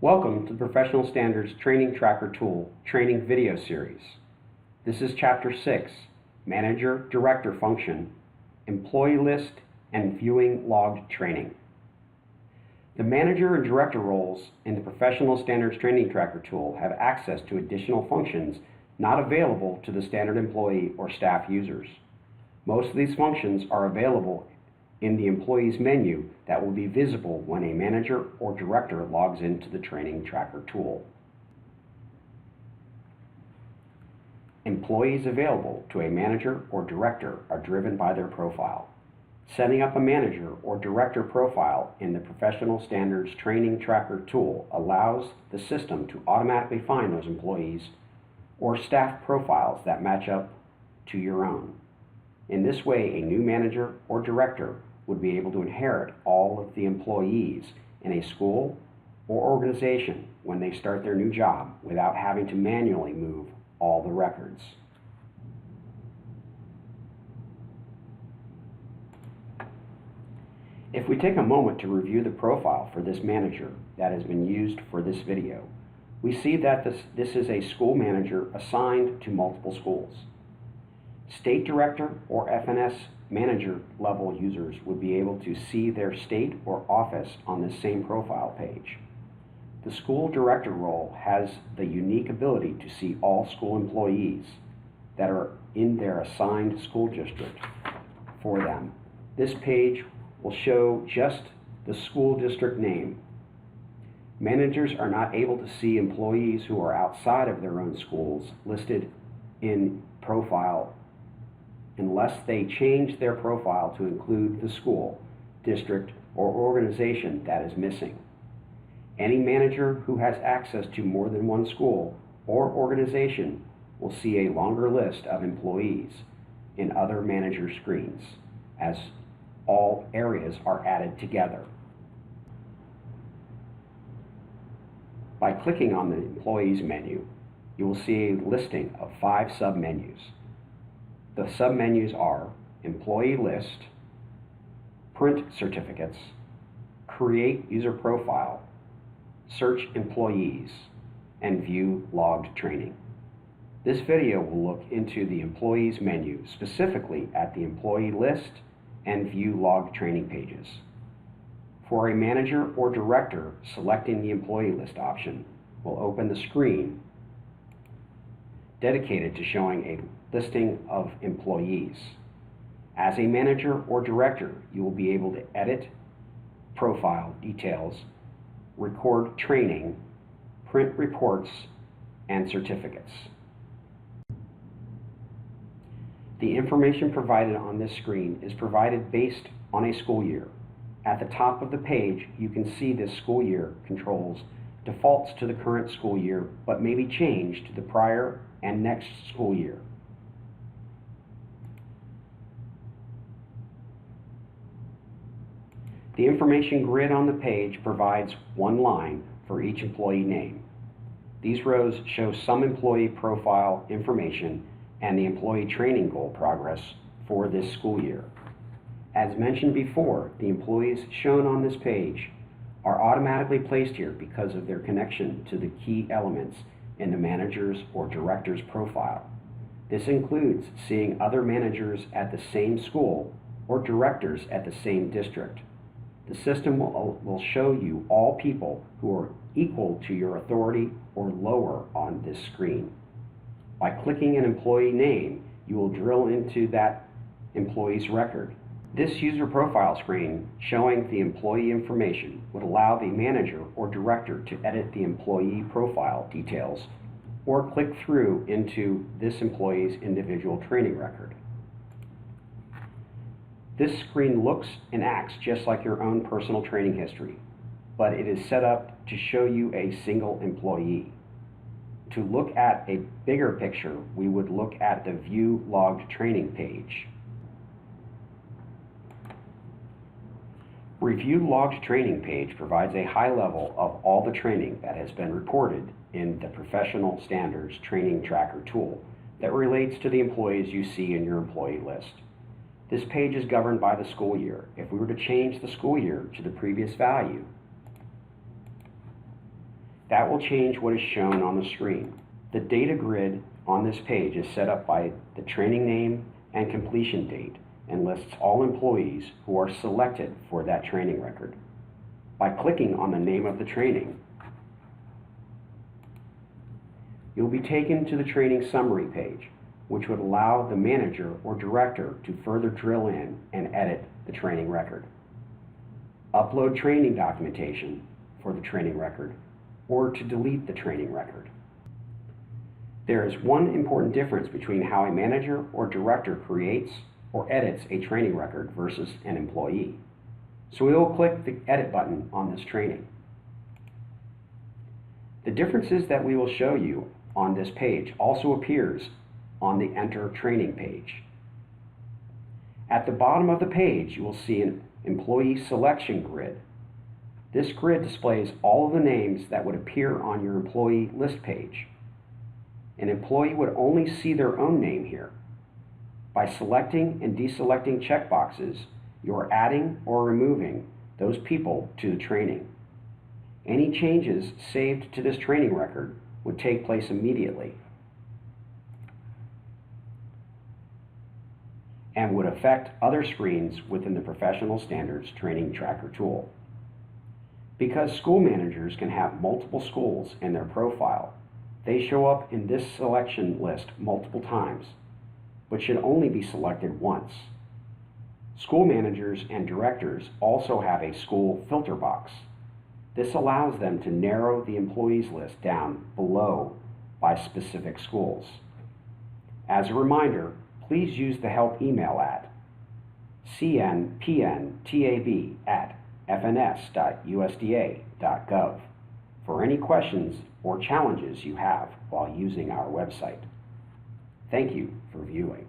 Welcome to the Professional Standards Training Tracker Tool Training Video Series. This is Chapter 6, Manager-Director Function, Employee List, and Viewing Logged Training. The Manager and Director roles in the Professional Standards Training Tracker Tool have access to additional functions not available to the standard employee or staff users. Most of these functions are available in the Employees menu that will be visible when a manager or director logs into the Training Tracker tool. Employees available to a manager or director are driven by their profile. Setting up a manager or director profile in the Professional Standards Training Tracker tool allows the system to automatically find those employees or staff profiles that match up to your own. In this way, a new manager or director would be able to inherit all of the employees in a school or organization when they start their new job without having to manually move all the records. If we take a moment to review the profile for this manager that has been used for this video, we see that this is a school manager assigned to multiple schools. State director or FNS manager level users would be able to see their state or office on this same profile page. The school director role has the unique ability to see all school employees that are in their assigned school district for them. This page will show just the school district name. Managers are not able to see employees who are outside of their own schools listed in profile unless they change their profile to include the school, district, or organization that is missing. Any manager who has access to more than one school or organization will see a longer list of employees in other manager screens as all areas are added together. By clicking on the Employees menu, you will see a listing of 5 submenus. The submenus are Employee List, Print Certificates, Create User Profile, Search Employees, and View Logged Training. This video will look into the Employees menu, specifically at the Employee List and View Logged Training pages. For a manager or director, selecting the Employee List option will open the screen dedicated to showing a listing of employees. As a manager or director, you will be able to edit profile details, record training, print reports, and certificates. The information provided on this screen is provided based on a school year. At the top of the page, you can see this school year controls defaults to the current school year, but may be changed to the prior and next school year. The information grid on the page provides one line for each employee name. These rows show some employee profile information and the employee training goal progress for this school year. As mentioned before, the employees shown on this page are automatically placed here because of their connection to the key elements in the manager's or director's profile. This includes seeing other managers at the same school or directors at the same district. The system will show you all people who are equal to your authority or lower on this screen. By clicking an employee name, you will drill into that employee's record. This user profile screen showing the employee information would allow the manager or director to edit the employee profile details or click through into this employee's individual training record. This screen looks and acts just like your own personal training history, but it is set up to show you a single employee. To look at a bigger picture, we would look at the View Logged Training page. Review Logged Training page provides a high level of all the training that has been reported in the Professional Standards Training Tracker tool that relates to the employees you see in your employee list. This page is governed by the school year. If we were to change the school year to the previous value, That will change what is shown on the screen. The data grid on this page is set up by the training name and completion date and lists all employees who are selected for that training record. By clicking on the name of the training, you'll be taken to the training summary page, which would allow the manager or director to further drill in and edit the training record. Upload training documentation for the training record, or to delete the training record. There is one important difference between how a manager or director creates or edits a training record versus an employee. So we will click the Edit button on this training. The differences that we will show you on this page also appears on the Enter Training page. At the bottom of the page, you will see an employee selection grid. This grid displays all of the names that would appear on your employee list page. An employee would only see their own name here. By selecting and deselecting checkboxes, you are adding or removing those people to the training. Any changes saved to this training record would take place immediately and would affect other screens within the Professional Standards Training Tracker tool. Because school managers can have multiple schools in their profile, they show up in this selection list multiple times, but should only be selected once. School managers and directors also have a school filter box. This allows them to narrow the employees list down below by specific schools. As a reminder, please use the help email at cnpntab@fns.usda.gov for any questions or challenges you have while using our website. Thank you for viewing.